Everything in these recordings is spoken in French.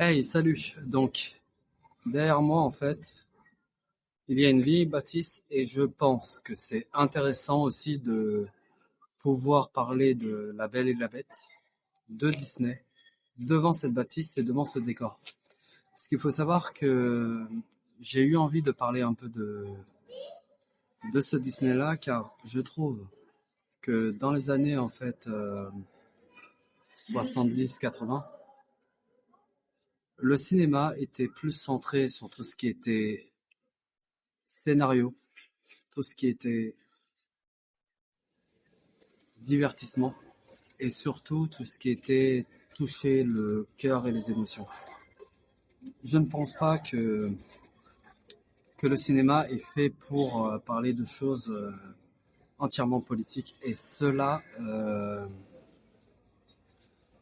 Hey, salut. Donc, derrière moi, en fait, il y a une vieille bâtisse et je pense que c'est intéressant aussi de pouvoir parler de La Belle et la Bête, de Disney, devant cette bâtisse et devant ce décor. Parce qu'il faut savoir que j'ai eu envie de parler un peu de ce Disney-là, car je trouve que dans les années, en fait, 70-80, le cinéma était plus centré sur tout ce qui était scénario, tout ce qui était divertissement et surtout tout ce qui était toucher le cœur et les émotions. Je ne pense pas que le cinéma est fait pour parler de choses entièrement politiques et cela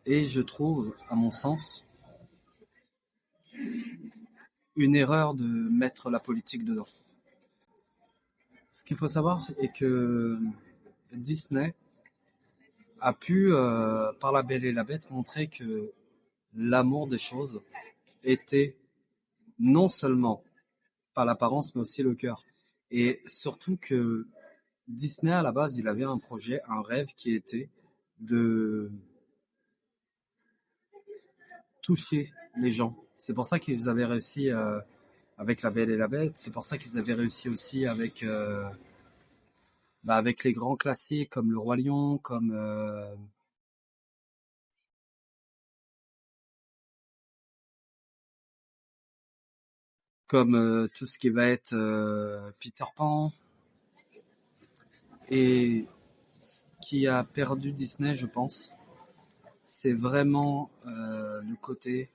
est, je trouve, à mon sens, une erreur de mettre la politique dedans. Ce qu'il faut savoir est que Disney a pu, par La Belle et la Bête, montrer que l'amour des choses était non seulement par l'apparence, mais aussi le cœur. Et surtout que Disney, à la base, il avait un projet, un rêve qui était de toucher les gens. C'est pour ça qu'ils avaient réussi avec La Belle et la Bête. C'est pour ça qu'ils avaient réussi aussi avec les grands classiques comme Le Roi Lion, comme tout ce qui va être Peter Pan. Et ce qui a perdu Disney, je pense, c'est vraiment le côté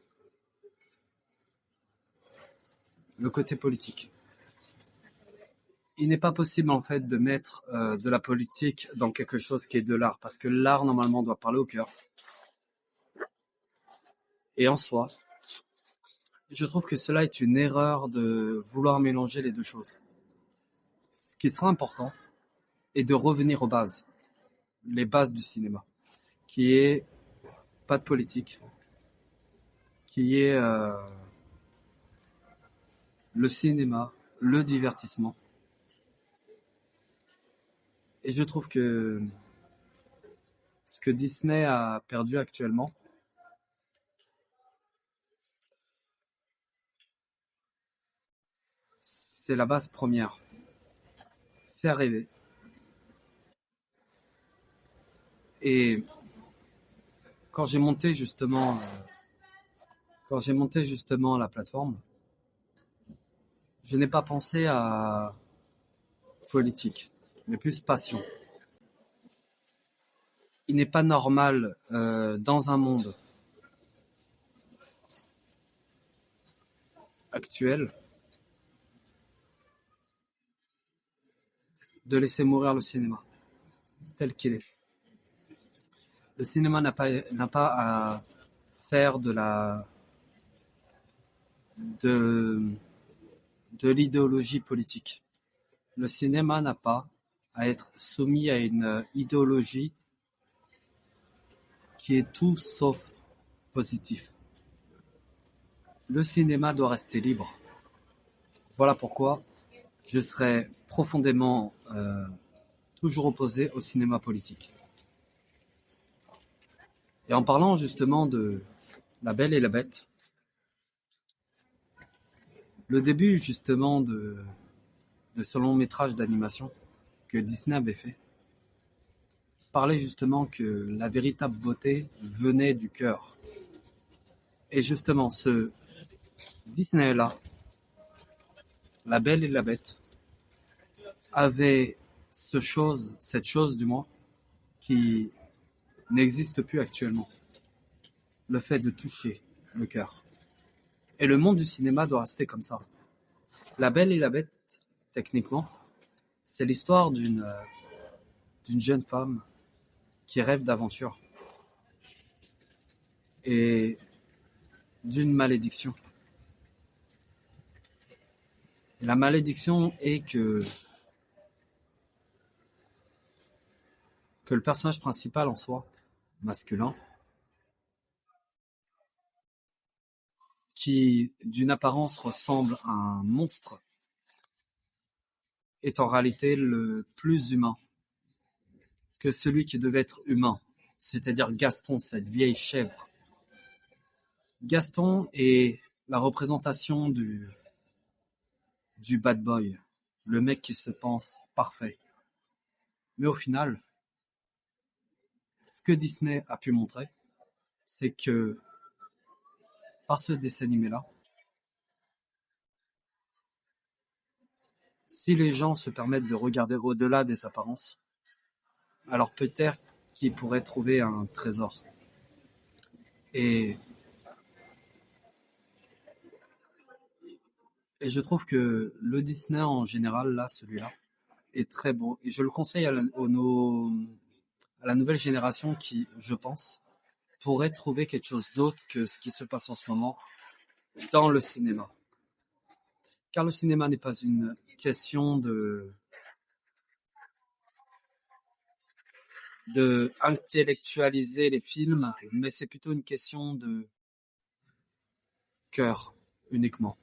politique. Il n'est pas possible en fait de mettre de la politique dans quelque chose qui est de l'art, parce que l'art normalement doit parler au cœur. Et en soi, je trouve que cela est une erreur de vouloir mélanger les deux choses. Ce qui sera important est de revenir aux bases, les bases du cinéma, qui est pas de politique, qui est le cinéma, le divertissement. Et je trouve que ce que Disney a perdu actuellement, c'est la base première, faire rêver. Et quand j'ai monté justement, quand j'ai monté justement la plateforme, je n'ai pas pensé à politique, mais plus passion. Il n'est pas normal dans un monde actuel de laisser mourir le cinéma tel qu'il est. Le cinéma n'a pas à faire de, de l'idéologie politique. Le cinéma n'a pas à être soumis à une idéologie qui est tout sauf positif. Le cinéma doit rester libre. Voilà pourquoi je serais profondément toujours opposé au cinéma politique. Et en parlant justement de La Belle et la Bête, le début justement de ce long métrage d'animation que Disney avait fait parlait justement que la véritable beauté venait du cœur. Et justement, ce Disney-là, La Belle et la Bête, avait cette chose du moins, qui n'existe plus actuellement. Le fait de toucher le cœur. Et le monde du cinéma doit rester comme ça. La Belle et la Bête, techniquement, c'est l'histoire d'une jeune femme qui rêve d'aventure et d'une malédiction. Et la malédiction est que le personnage principal en soi, masculin, qui, d'une apparence, ressemble à un monstre, est en réalité le plus humain que celui qui devait être humain, c'est-à-dire Gaston, cette vieille chèvre. Gaston est la représentation du bad boy, le mec qui se pense parfait. Mais au final, ce que Disney a pu montrer, c'est que par ce dessin animé-là, si les gens se permettent de regarder au-delà des apparences, alors peut-être qu'ils pourraient trouver un trésor. Et, et je trouve que le Disney en général, là, celui-là, est très beau. Et je le conseille à la nouvelle génération qui, je pense, pourrait trouver quelque chose d'autre que ce qui se passe en ce moment dans le cinéma. Car le cinéma n'est pas une question de intellectualiser les films, mais c'est plutôt une question de cœur uniquement,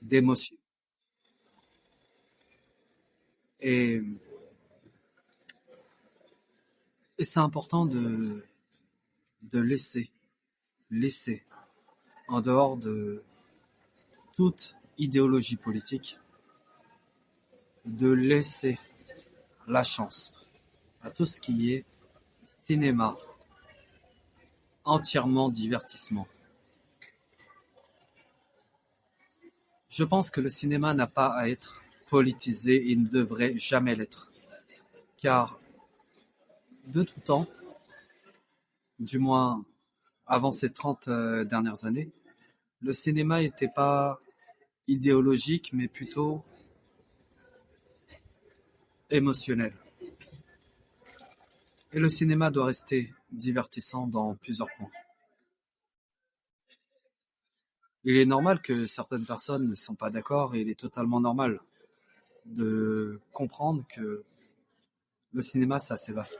d'émotion. Et, et c'est important de laisser, en dehors de toute idéologie politique, de laisser la chance à tout ce qui est cinéma, entièrement divertissement. Je pense que le cinéma n'a pas à être politisé et ne devrait jamais l'être. Car de tout temps, du moins avant ces 30 dernières années, le cinéma n'était pas idéologique, mais plutôt émotionnel. Et le cinéma doit rester divertissant dans plusieurs points. Il est normal que certaines personnes ne sont pas d'accord et il est totalement normal de comprendre que le cinéma, c'est assez vaste.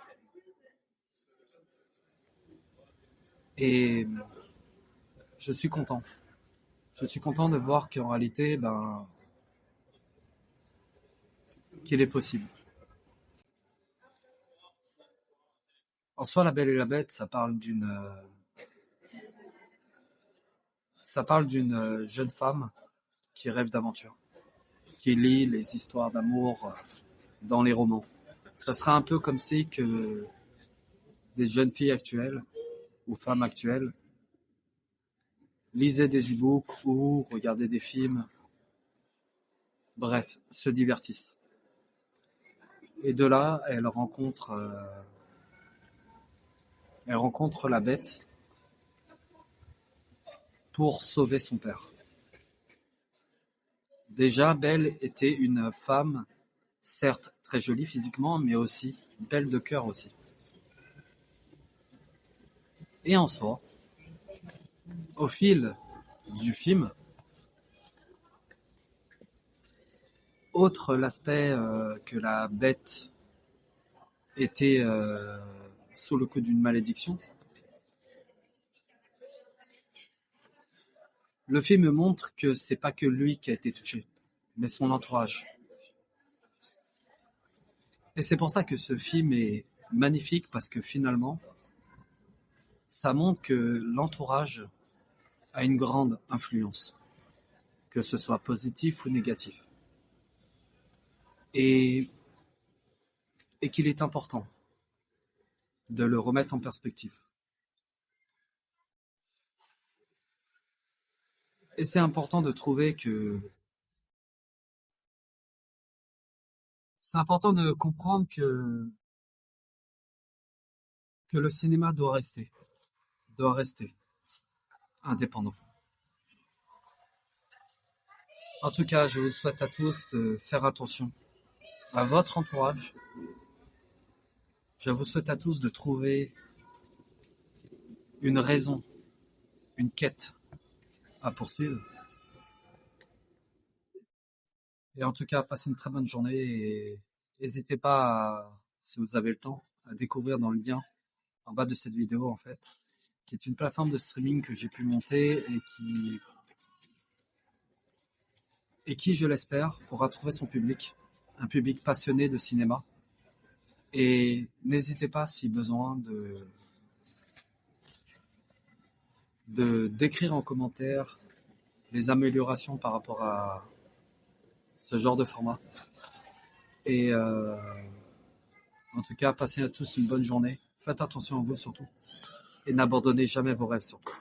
Et je suis content. Je suis content de voir qu'en réalité, qu'il est possible. En soi, La Belle et la Bête, ça parle d'une jeune femme qui rêve d'aventure, qui lit les histoires d'amour dans les romans. Ça serait un peu comme si que des jeunes filles actuelles ou femmes actuelles lisaient des e-books ou regardaient des films, bref, se divertissent. Et de là, elle rencontre la bête pour sauver son père. Déjà, Belle était une femme, certes très jolie physiquement, mais aussi belle de cœur aussi. Et en soi, au fil du film, outre l'aspect que la bête était sous le coup d'une malédiction, le film montre que c'est pas que lui qui a été touché, mais son entourage. Et c'est pour ça que ce film est magnifique parce que finalement, ça montre que l'entourage a une grande influence, que ce soit positif ou négatif. Et, et qu'il est important de le remettre en perspective. Et c'est important de trouver que c'est important de comprendre que le cinéma doit rester indépendant. En tout cas, je vous souhaite à tous de faire attention à votre entourage. Je vous souhaite à tous de trouver une raison, une quête à poursuivre. Et en tout cas, passez une très bonne journée et n'hésitez pas, si vous avez le temps, à découvrir dans le lien en bas de cette vidéo en fait, qui est une plateforme de streaming que j'ai pu monter et qui et qui, je l'espère, pourra trouver son public, un public passionné de cinéma. Et n'hésitez pas, si besoin, d'écrire en commentaire les améliorations par rapport à ce genre de format. Et en tout cas, passez à tous une bonne journée. Faites attention à vous surtout. Et n'abandonnez jamais vos rêves surtout.